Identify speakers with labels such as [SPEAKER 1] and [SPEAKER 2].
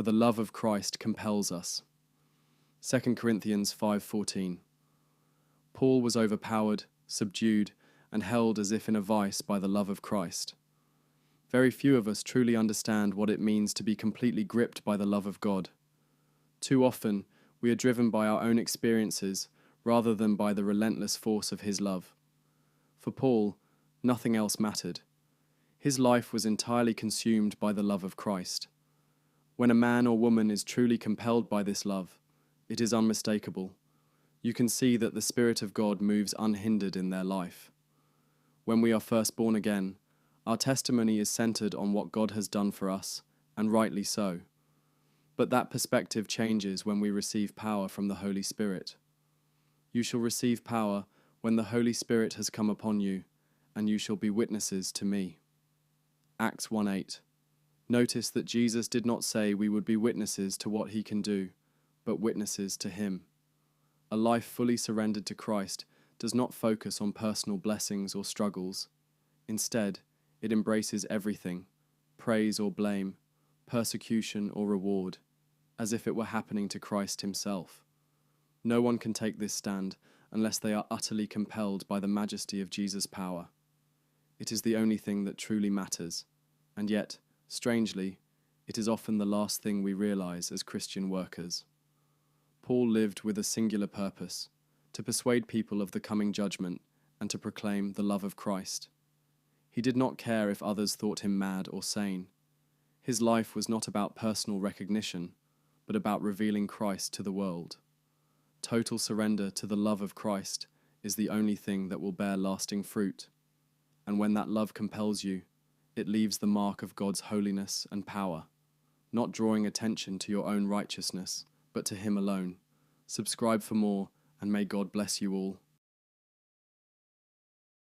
[SPEAKER 1] for the love of Christ compels us. 2 Corinthians 5:14. Paul was overpowered, subdued, and held as if in a vice by the love of Christ. Very few of us truly understand what it means to be completely gripped by the love of God. Too often, we are driven by our own experiences rather than by the relentless force of His love. For Paul, nothing else mattered. His life was entirely consumed by the love of Christ. When a man or woman is truly compelled by this love, it is unmistakable. You can see that the Spirit of God moves unhindered in their life. When we are first born again, our testimony is centered on what God has done for us, and rightly so. But that perspective changes when we receive power from the Holy Spirit. You shall receive power when the Holy Spirit has come upon you, and you shall be witnesses to me. Acts 1:8. Notice that Jesus did not say we would be witnesses to what He can do, but witnesses to Him. A life fully surrendered to Christ does not focus on personal blessings or struggles. Instead, it embraces everything, praise or blame, persecution or reward, as if it were happening to Christ Himself. No one can take this stand unless they are utterly compelled by the majesty of Jesus' power. It is the only thing that truly matters, and yet, strangely, it is often the last thing we realize as Christian workers. Paul lived with a singular purpose, to persuade people of the coming judgment and to proclaim the love of Christ. He did not care if others thought him mad or sane. His life was not about personal recognition, but about revealing Christ to the world. Total surrender to the love of Christ is the only thing that will bear lasting fruit. And when that love compels you, it leaves the mark of God's holiness and power, not drawing attention to your own righteousness, but to Him alone. Subscribe for more, and may God bless you all.